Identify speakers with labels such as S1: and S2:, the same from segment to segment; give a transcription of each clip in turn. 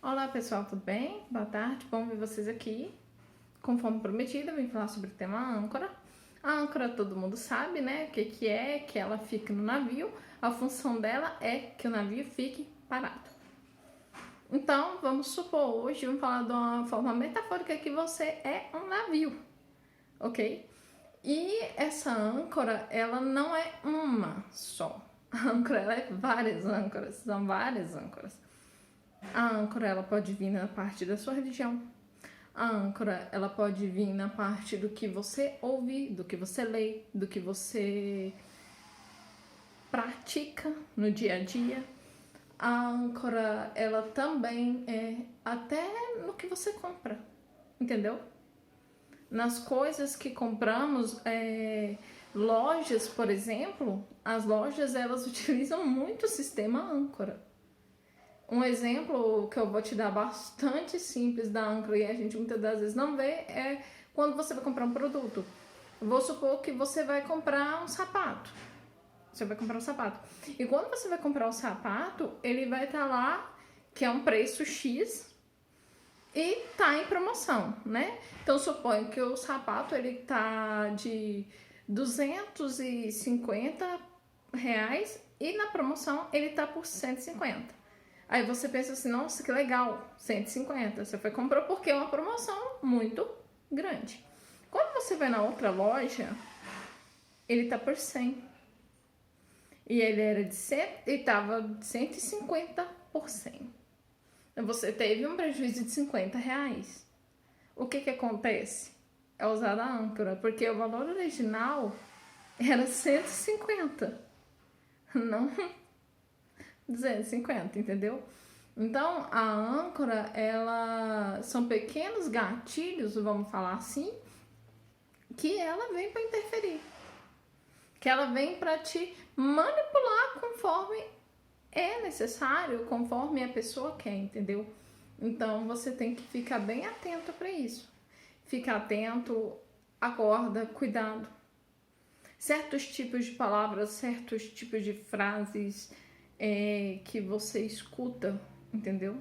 S1: Olá pessoal, tudo bem? Boa tarde, bom ver vocês aqui. Conforme prometido, eu vim falar sobre o tema âncora. A âncora todo mundo sabe, né? O que é que ela fica no navio. A função dela é que o navio fique parado. Então, vamos supor hoje, vamos falar de uma forma metafórica que você é um navio, ok? E essa âncora, ela não é uma só. A âncora, ela é várias âncoras, são várias âncoras. A âncora, ela pode vir na parte da sua religião. A âncora, ela pode vir na parte do que você ouve, do que você lê, do que você pratica no dia a dia. A âncora, ela também é até no que você compra, entendeu? Nas coisas que compramos, lojas, por exemplo, as lojas, elas utilizam muito o sistema âncora. Um exemplo que eu vou te dar bastante simples da âncora e a gente muitas das vezes não vê é quando você vai comprar um produto. Vou supor que você vai comprar um sapato. Você vai comprar um sapato. E quando você vai comprar um sapato, ele vai estar lá que é um preço X e tá em promoção, né? Então suponho que o sapato ele tá de R$ 250 e na promoção ele tá por 150. Aí você pensa assim, nossa, que legal, 150. Você foi comprou porque é uma promoção muito grande. Quando você vai na outra loja, ele tá por 100. E ele era de 100, e tava de 150 por 100. Então você teve um prejuízo de R$ 50. O que acontece? É usar a âncora, porque o valor original era 150, não 250, entendeu? Então, a âncora, ela são pequenos gatilhos, vamos falar assim, que ela vem para interferir. Que ela vem para te manipular conforme é necessário, conforme a pessoa quer, entendeu? Então, você tem que ficar bem atento para isso. Ficar atento, acorda, cuidado. Certos tipos de palavras, certos tipos de frases que você escuta, entendeu?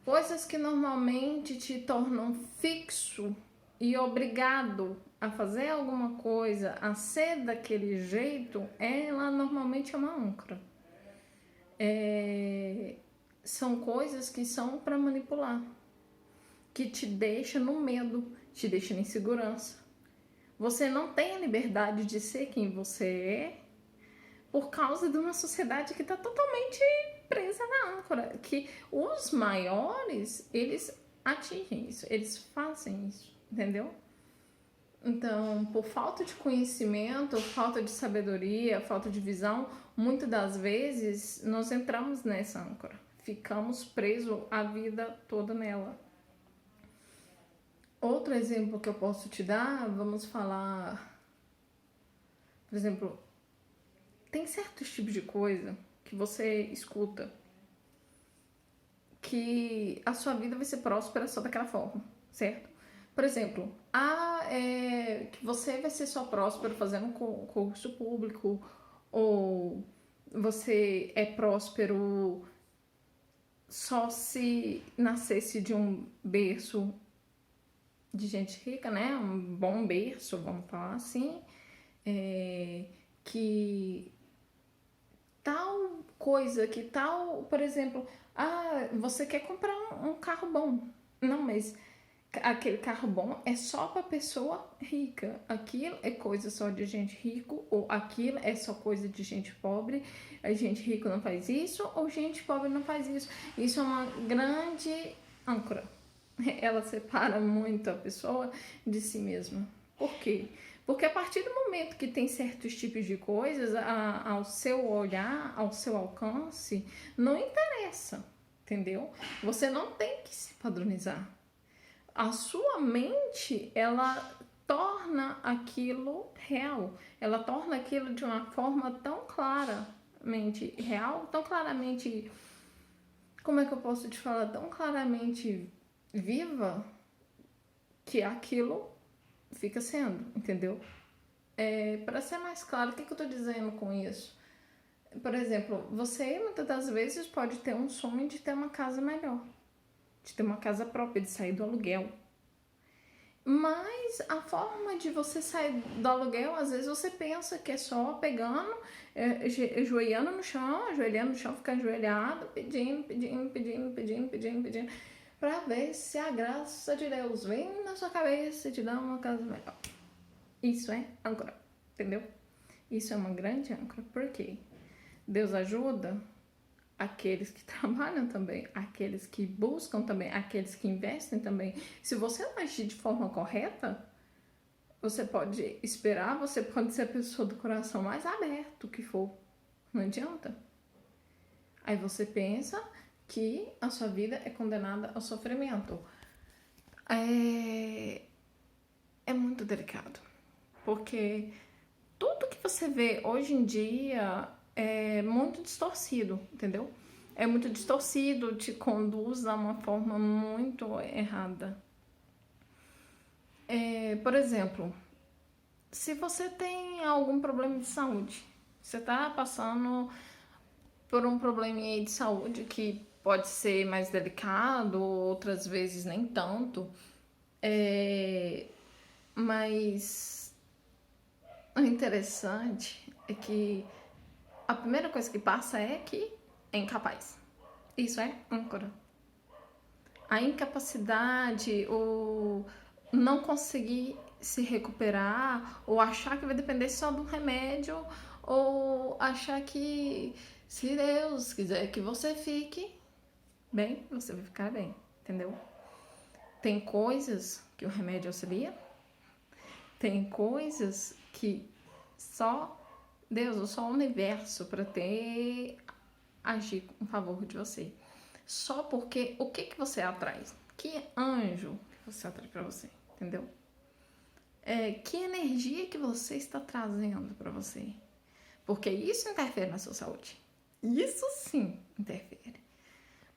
S1: Coisas que normalmente te tornam fixo e obrigado a fazer alguma coisa, a ser daquele jeito, ela normalmente é uma âncora. São coisas que são para manipular, que te deixa no medo, te deixa na insegurança. Você não tem a liberdade de ser quem você é por causa de uma sociedade que está totalmente presa na âncora, que os maiores, eles atingem isso, eles fazem isso, entendeu? Então, por falta de conhecimento, falta de sabedoria, falta de visão, muitas das vezes nós entramos nessa âncora, ficamos presos a vida toda nela. Outro exemplo que eu posso te dar, vamos falar, por exemplo, tem certos tipos de coisa que você escuta que a sua vida vai ser próspera só daquela forma, certo? Por exemplo, que você vai ser só próspero fazendo um concurso público, ou você é próspero só se nascesse de um berço de gente rica, né? Um bom berço, vamos falar assim, que tal coisa, que tal, por exemplo, você quer comprar um carro bom. Não, mas aquele carro bom é só para pessoa rica. Aquilo é coisa só de gente rico, ou aquilo é só coisa de gente pobre. A gente rico não faz isso, ou gente pobre não faz isso. Isso é uma grande âncora. Ela separa muito a pessoa de si mesma. Por quê? Porque a partir do momento que tem certos tipos de coisas, ao seu olhar, ao seu alcance, não interessa, entendeu? Você não tem que se padronizar. A sua mente, ela torna aquilo real. Ela torna aquilo de uma forma tão claramente real, tão claramente... Como é que eu posso te falar? Tão claramente viva, que aquilo fica sendo, entendeu? Para ser mais claro, o que eu tô dizendo com isso? Por exemplo, você muitas das vezes pode ter um sonho de ter uma casa melhor, de ter uma casa própria, de sair do aluguel. Mas a forma de você sair do aluguel, às vezes você pensa que é só pegando, ajoelhando no chão, ficar ajoelhado, pedindo, pra ver se a graça de Deus vem na sua cabeça e te dá uma casa melhor. Isso é âncora, entendeu? Isso é uma grande âncora. Por quê? Deus ajuda aqueles que trabalham também, aqueles que buscam também, aqueles que investem também. Se você não agir de forma correta, você pode esperar, você pode ser a pessoa do coração mais aberto que for. Não adianta. Aí você pensa que a sua vida é condenada ao sofrimento. É muito delicado. Porque tudo que você vê hoje em dia é muito distorcido, entendeu? É muito distorcido, te conduz a uma forma muito errada. Por exemplo, se você tem algum problema de saúde, você está passando por um probleminha de saúde que pode ser mais delicado, outras vezes nem tanto, mas o interessante é que a primeira coisa que passa é que é incapaz. Isso é âncora. A incapacidade, o não conseguir se recuperar, ou achar que vai depender só do remédio, ou achar que se Deus quiser que você fique bem, você vai ficar bem, entendeu? Tem coisas que o remédio auxilia, tem coisas que só Deus, só o universo para ter agir em favor de você. Só porque o que você atrai? Que anjo que você atrai para você, entendeu? Que energia que você está trazendo para você? Porque isso interfere na sua saúde. Isso sim interfere.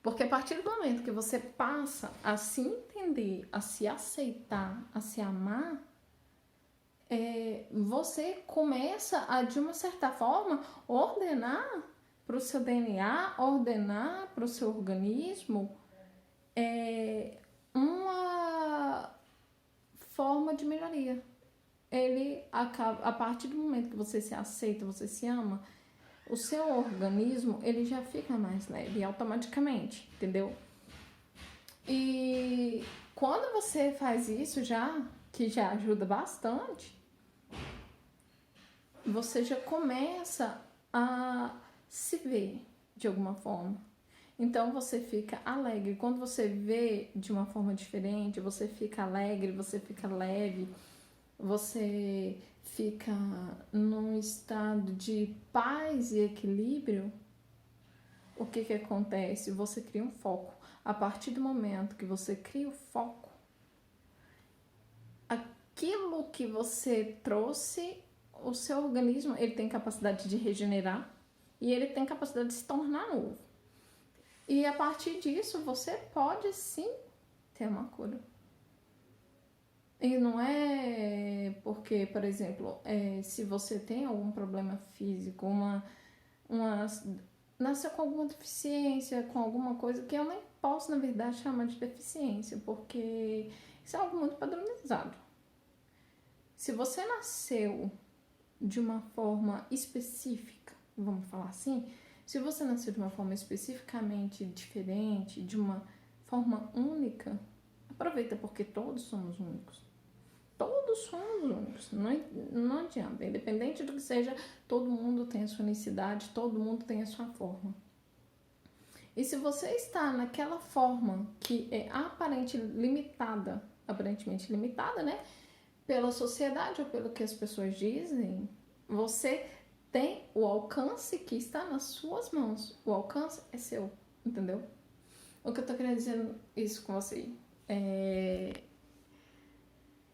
S1: Porque a partir do momento que você passa a se entender, a se aceitar, a se amar, você começa a, de uma certa forma, ordenar para o seu DNA, ordenar para o seu organismo uma forma de melhoria. Ele acaba, a partir do momento que você se aceita, você se ama, o seu organismo ele já fica mais leve automaticamente, entendeu? E quando você faz isso já, que já ajuda bastante, você já começa a se ver de alguma forma. Então você fica alegre. Quando você vê de uma forma diferente, você fica alegre, você fica leve, você fica num estado de paz e equilíbrio. O que acontece? Você cria um foco. A partir do momento que você cria o foco, aquilo que você trouxe, o seu organismo ele tem capacidade de regenerar e ele tem capacidade de se tornar novo. E a partir disso, você pode sim ter uma cura. E não é porque, por exemplo, se você tem algum problema físico, nasceu com alguma deficiência, com alguma coisa que eu nem posso, na verdade, chamar de deficiência, porque isso é algo muito padronizado. Se você nasceu de uma forma específica, vamos falar assim, se você nasceu de uma forma especificamente diferente, de uma forma única, aproveita porque todos somos únicos. Todos somos únicos, não adianta, independente do que seja, todo mundo tem a sua unicidade, todo mundo tem a sua forma. E se você está naquela forma que é aparentemente limitada, né, pela sociedade ou pelo que as pessoas dizem, você tem o alcance que está nas suas mãos. O alcance é seu, entendeu? O que eu tô querendo dizer isso com você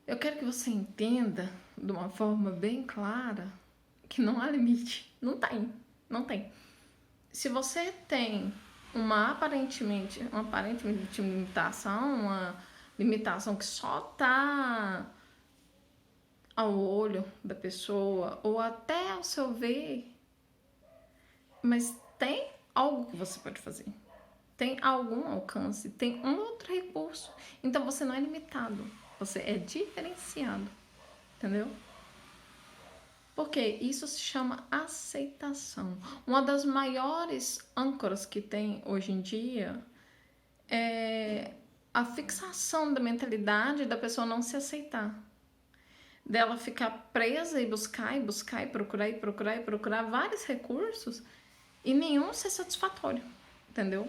S1: eu quero que você entenda de uma forma bem clara que não há limite. Não tem. Se você tem uma aparente limitação, uma limitação que só tá ao olho da pessoa ou até ao seu ver, Mas tem algo que você pode fazer. Tem algum alcance, tem um outro recurso. Então você não é limitado, você é diferenciado, entendeu? Porque isso se chama aceitação. Uma das maiores âncoras que tem hoje em dia é a fixação da mentalidade da pessoa não se aceitar. Dela ficar presa e buscar, e buscar, e procurar, e procurar, e procurar vários recursos e nenhum ser satisfatório, entendeu?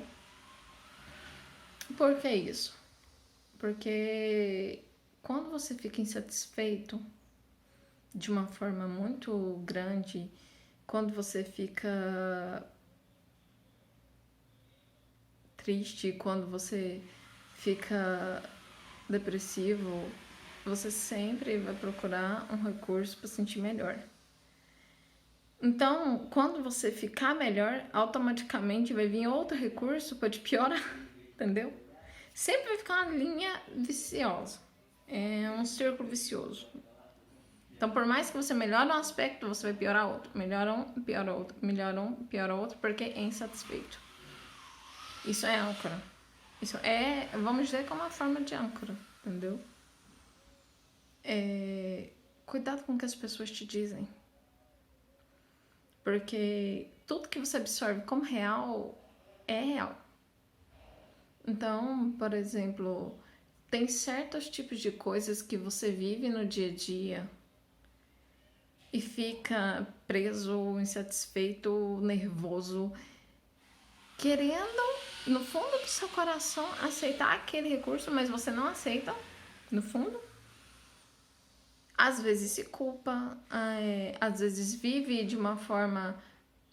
S1: Por que isso? Porque quando você fica insatisfeito de uma forma muito grande, quando você fica triste, quando você fica depressivo, você sempre vai procurar um recurso para se sentir melhor. Então, quando você ficar melhor, automaticamente vai vir outro recurso para te piorar, entendeu? Sempre vai ficar uma linha viciosa, é um círculo vicioso. Então, por mais que você melhore um aspecto, você vai piorar outro. Melhora um, piora outro. Melhora um, piora outro, porque é insatisfeito. Isso é âncora. Isso é, vamos dizer, como uma forma de âncora, entendeu? Cuidado com o que as pessoas te dizem. Porque tudo que você absorve como real é real. Então, por exemplo, tem certos tipos de coisas que você vive no dia a dia e fica preso, insatisfeito, nervoso, querendo, no fundo do seu coração, aceitar aquele recurso, mas você não aceita, no fundo. Às vezes se culpa, às vezes vive de uma forma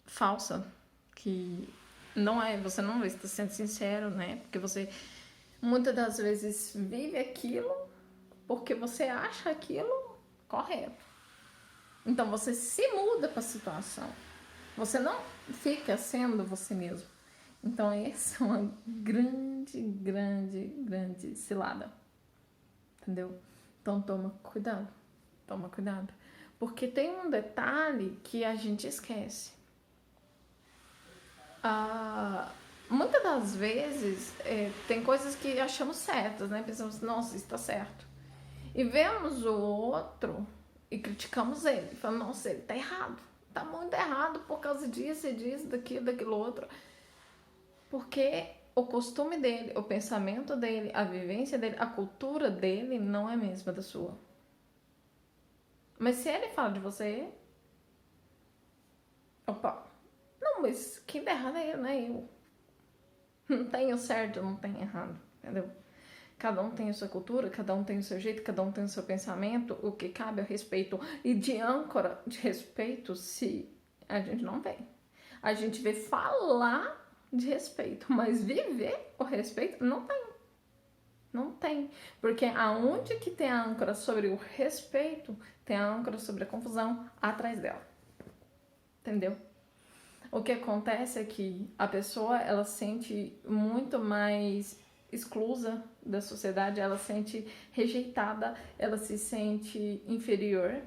S1: falsa, que não é, você não está sendo sincero, né? Porque você muitas das vezes vive aquilo porque você acha aquilo correto. Então você se muda para a situação. Você não fica sendo você mesmo. Então essa é uma grande cilada. Entendeu? Então toma cuidado. Toma cuidado. Porque tem um detalhe que a gente esquece. Muitas das vezes tem coisas que achamos certas, né? Pensamos, nossa, isso tá certo. E vemos o outro e criticamos ele. Falamos, nossa, ele tá errado. Tá muito errado por causa disso e disso, daquilo outro. Porque o costume dele, o pensamento dele, a vivência dele, a cultura dele não é a mesma da sua. Mas se ele fala de você, opa, não, mas quem tá errado é ele, não é eu. Não tem o certo, não tem errado, entendeu? Cada um tem a sua cultura, cada um tem o seu jeito, cada um tem o seu pensamento, o que cabe ao respeito. E de âncora de respeito, se a gente não tem. A gente vê falar de respeito, mas viver o respeito não tem. Não tem. Porque aonde que tem a âncora sobre o respeito, tem a âncora sobre a confusão atrás dela. Entendeu? O que acontece é que a pessoa, ela se sente muito mais exclusa da sociedade, ela se sente rejeitada, ela se sente inferior.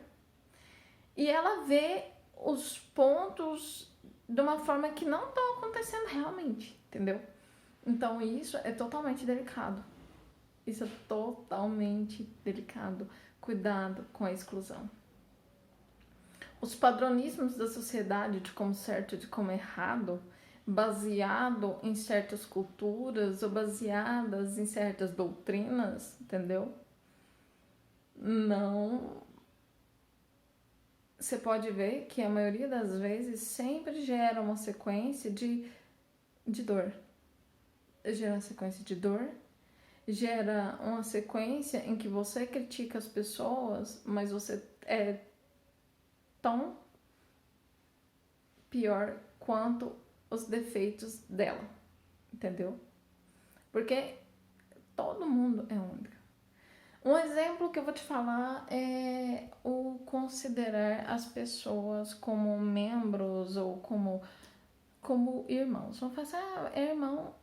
S1: E ela vê os pontos de uma forma que não estão acontecendo realmente, entendeu? Então isso é totalmente delicado. Isso é totalmente delicado. Cuidado com a exclusão. Os padronismos da sociedade de como certo e de como errado, baseado em certas culturas ou baseadas em certas doutrinas, entendeu? Não. Você pode ver que a maioria das vezes sempre gera uma sequência de dor. Gera uma sequência de dor, gera uma sequência em que você critica as pessoas, mas você é tão pior quanto os defeitos dela, entendeu? Porque todo mundo é único. Um exemplo que eu vou te falar é o considerar as pessoas como membros ou como irmãos. Vamos falar, é irmão,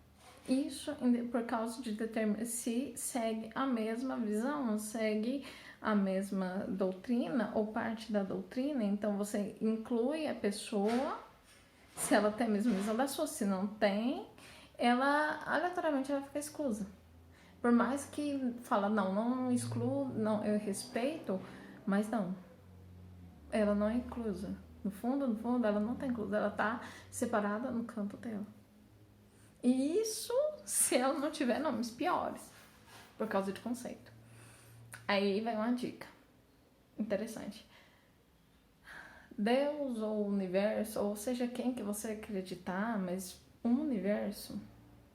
S1: isso por causa de determinar se segue a mesma visão, segue a mesma doutrina ou parte da doutrina, então você inclui a pessoa Se ela tem a mesma visão da sua, se não tem, ela aleatoriamente ela fica exclusa. Por mais que fala, não excluo, não, eu respeito, mas não, ela não é inclusa. No fundo, ela não tá inclusa, ela tá separada no canto dela. E isso se ela não tiver nomes piores, por causa de conceito. Aí vai uma dica interessante. Deus ou o universo, ou seja quem que você acreditar, mas o universo,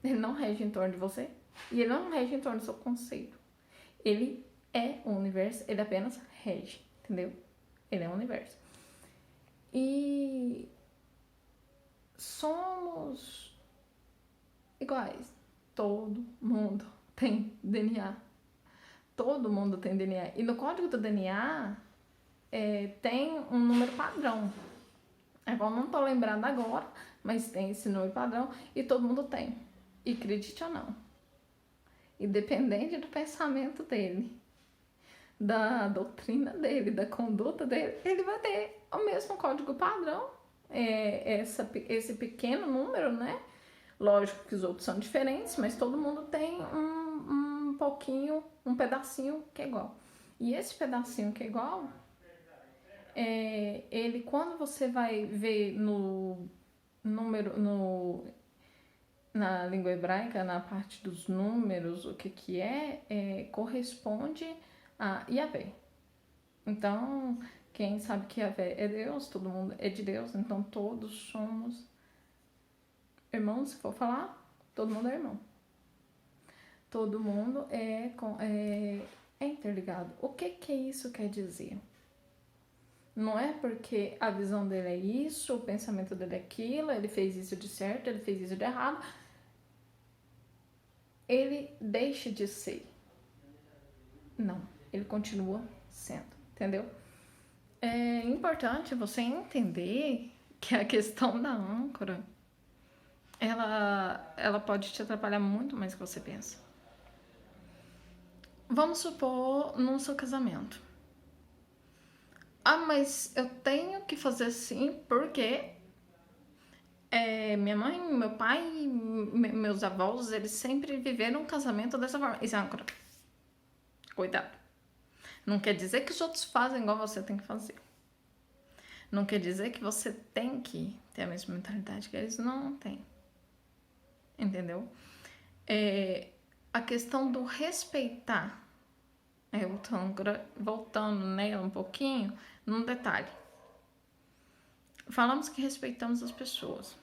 S1: ele não rege em torno de você e ele não rege em torno do seu conceito. Ele é o universo, ele apenas rege, entendeu? Ele é o universo. E somos iguais. Todo mundo tem DNA. Todo mundo tem DNA. E no código do DNA tem um número padrão. Eu não tô lembrando agora, mas tem esse número padrão e todo mundo tem. E acredite ou não. Independente do pensamento dele, da doutrina dele, da conduta dele, ele vai ter o mesmo código padrão. Esse pequeno número, né? Lógico que os outros são diferentes, mas todo mundo tem um pouquinho, um pedacinho que é igual. E esse pedacinho que é igual, ele, quando você vai ver no número, na língua hebraica, na parte dos números, o que corresponde a Yahvé. Então, quem sabe que Yahvé é Deus, todo mundo é de Deus, então todos somos irmãos, se for falar, todo mundo é irmão. Todo mundo é interligado. O que isso quer dizer? Não é porque a visão dele é isso, o pensamento dele é aquilo, ele fez isso de certo, ele fez isso de errado. Ele deixa de ser. Não, ele continua sendo, entendeu? É importante você entender que a questão da âncora, ela pode te atrapalhar muito mais do que você pensa. Vamos supor no seu casamento. Ah, mas eu tenho que fazer assim porque minha mãe, meu pai, meus avós, eles sempre viveram um casamento dessa forma. Isso é âncora. Cuidado. Não quer dizer que os outros fazem igual você tem que fazer. Não quer dizer que você tem que ter a mesma mentalidade que eles não têm. Entendeu? A questão do respeitar. Voltando nela um pouquinho, num detalhe. Falamos que respeitamos as pessoas.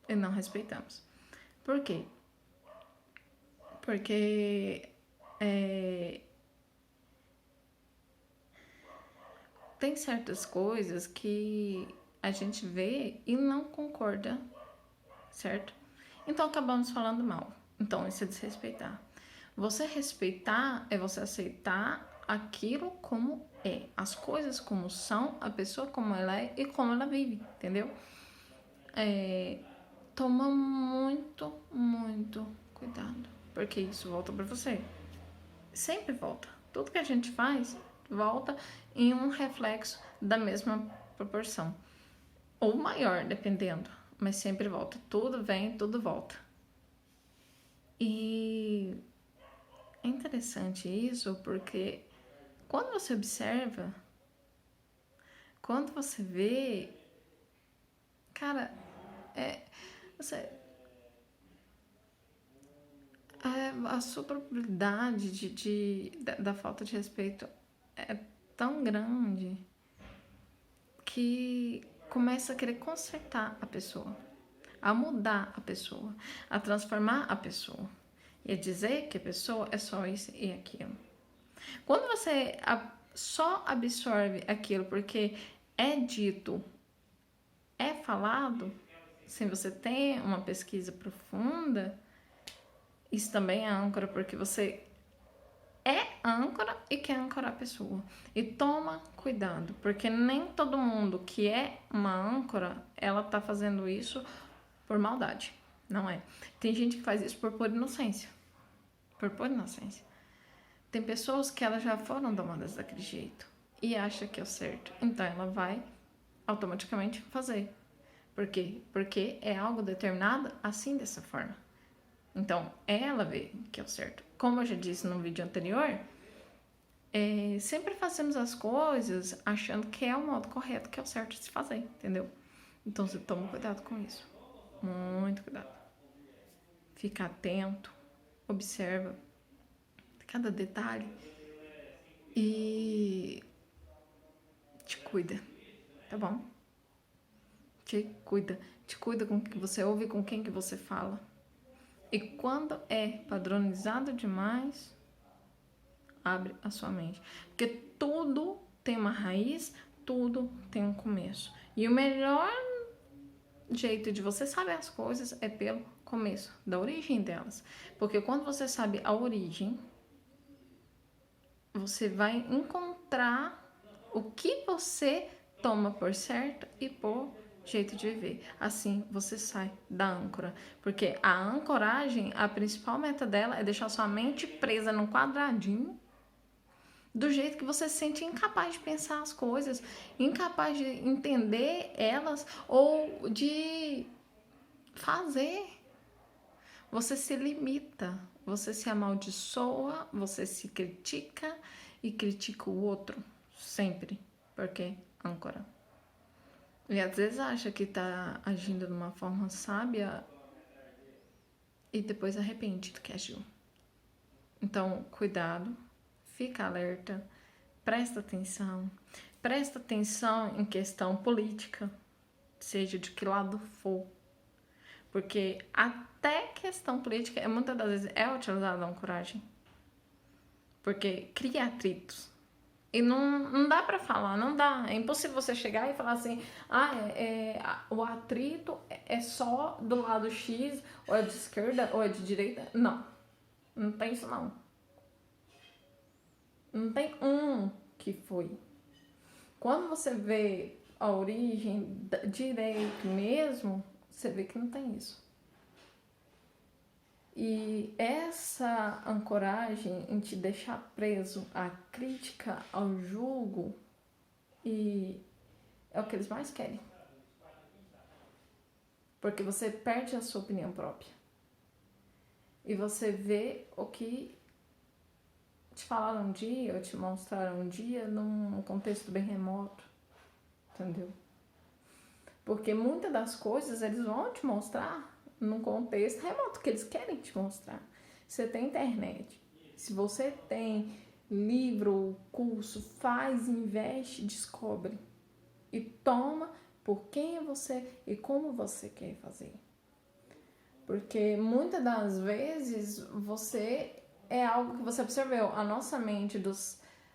S1: E não respeitamos. Por quê? Porque tem certas coisas que a gente vê e não concorda, certo? Então acabamos falando mal. Então isso é desrespeitar. Você respeitar é você aceitar aquilo como é, as coisas como são, a pessoa como ela é e como ela vive, entendeu? Toma muito, muito cuidado, porque isso volta pra você. Sempre volta. Tudo que a gente faz volta em um reflexo da mesma proporção. Ou maior, dependendo. Mas sempre volta. Tudo vem, tudo volta. E é interessante isso porque quando você observa, quando você vê, cara, a sua probabilidade da falta de respeito é tão grande que começa a querer consertar a pessoa, a mudar a pessoa, a transformar a pessoa e a dizer que a pessoa é só isso e aquilo. Quando você só absorve aquilo porque é dito, é falado, sem você ter uma pesquisa profunda, isso também é âncora, porque você é âncora e quer ancorar a pessoa. E toma cuidado, porque nem todo mundo que é uma âncora, ela tá fazendo isso por maldade. Não é. Tem gente que faz isso por pura inocência. Por pura inocência. Tem pessoas que elas já foram domadas daquele jeito e acha que é o certo. Então ela vai automaticamente fazer. Por quê? Porque é algo determinado assim, dessa forma. Então, ela vê que é o certo. Como eu já disse no vídeo anterior, sempre fazemos as coisas achando que é o modo correto, que é o certo de se fazer, entendeu? Então, você toma cuidado com isso. Muito cuidado. Fica atento, observa cada detalhe e te cuida, tá bom? Te cuida com o que você ouve, com quem que você fala. E quando é padronizado demais, abre a sua mente. Porque tudo tem uma raiz, tudo tem um começo. E o melhor jeito de você saber as coisas é pelo começo, da origem delas. Porque quando você sabe a origem, você vai encontrar o que você toma por certo e por jeito de viver. Assim você sai da âncora. Porque a ancoragem, a principal meta dela é deixar sua mente presa num quadradinho, do jeito que você se sente incapaz de pensar as coisas, incapaz de entender elas ou de fazer. Você se limita, você se amaldiçoa, você se critica e critica o outro sempre, porque âncora. E às vezes acha que tá agindo de uma forma sábia e depois arrepende do que agiu. Então, cuidado, fica alerta, presta atenção em questão política, seja de que lado for. Porque até questão política, muitas das vezes, é utilizada a ancoragem. Porque cria atritos. E não dá pra falar, não dá. É impossível você chegar e falar assim, o atrito é só do lado X, ou é de esquerda, ou é de direita. Não tem isso não. Não tem um que foi. Quando você vê a origem direito mesmo, você vê que não tem isso. E essa ancoragem em te deixar preso à crítica, ao julgo, e é o que eles mais querem. Porque você perde a sua opinião própria. E você vê o que te falaram um dia, ou te mostraram um dia, num contexto bem remoto. Entendeu? Porque muitas das coisas eles vão te mostrar num contexto remoto que eles querem te mostrar. Você tem internet, se você tem livro, curso, faz, investe, descobre e toma por quem é você e como você quer fazer. Porque muitas das vezes você é algo que você observou. A nossa mente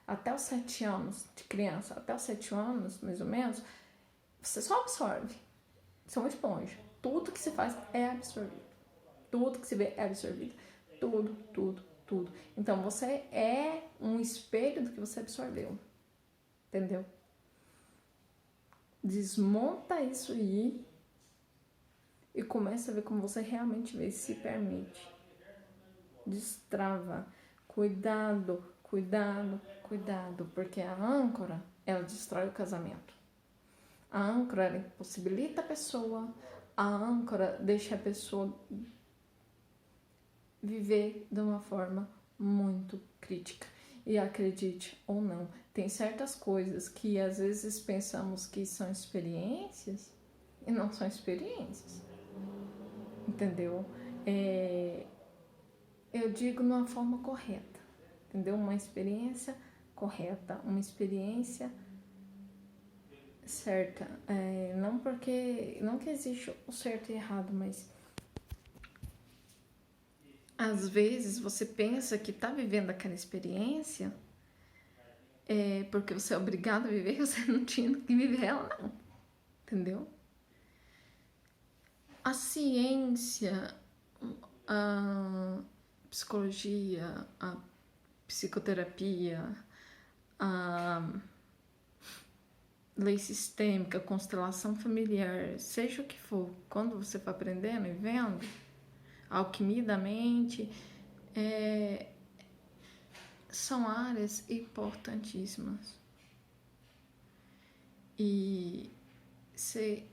S1: até os 7 anos de criança, até os 7 anos mais ou menos, você só absorve. Você é uma esponja. Tudo que se faz é absorvido. Tudo que se vê é absorvido. Tudo. Então você é um espelho do que você absorveu. Entendeu? Desmonta isso aí e começa a ver como você realmente vê, se permite. Destrava. Cuidado, porque a âncora, ela destrói o casamento. A âncora, ela impossibilita a pessoa. A âncora deixa a pessoa viver de uma forma muito crítica. E acredite ou não, tem certas coisas que às vezes pensamos que são experiências e não são experiências. Entendeu? Eu digo de uma forma correta. Entendeu? Uma experiência correta, uma experiência certa. Não que existe o certo e errado, mas às vezes você pensa que tá vivendo aquela experiência porque você é obrigado a viver, você não tinha que viver ela, não. Entendeu? A ciência, a psicologia, a psicoterapia, a lei sistêmica, constelação familiar, seja o que for, quando você for aprendendo e vendo, a alquimia da mente, são áreas importantíssimas. E você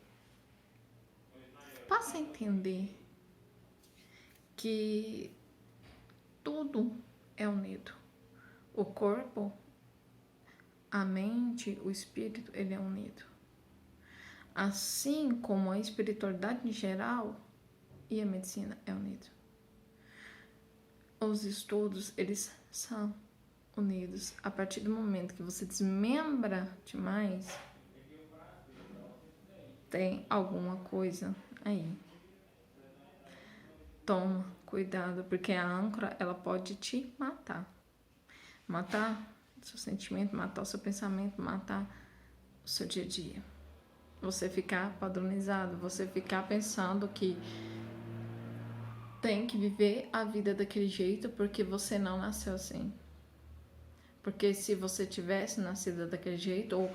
S1: passa a entender que tudo é unido. O corpo, a mente, o espírito, ele é unido. Assim como a espiritualidade em geral e a medicina é unido. Os estudos, eles são unidos. A partir do momento que você desmembra demais, tem alguma coisa aí. Toma cuidado, porque a âncora, ela pode te matar. Matar o seu sentimento, matar o seu pensamento, matar o seu dia a dia. Você ficar padronizado, você ficar pensando que tem que viver a vida daquele jeito porque você não nasceu assim. Porque se você tivesse nascido daquele jeito, ou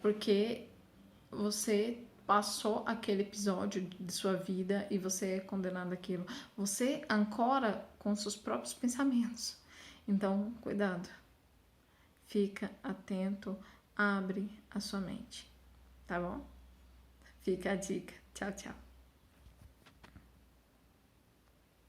S1: porque você passou aquele episódio de sua vida e você é condenado àquilo. Você ancora com seus próprios pensamentos. Então, cuidado. Fica atento, abre a sua mente. Tá bom? Fica a dica. Tchau, tchau.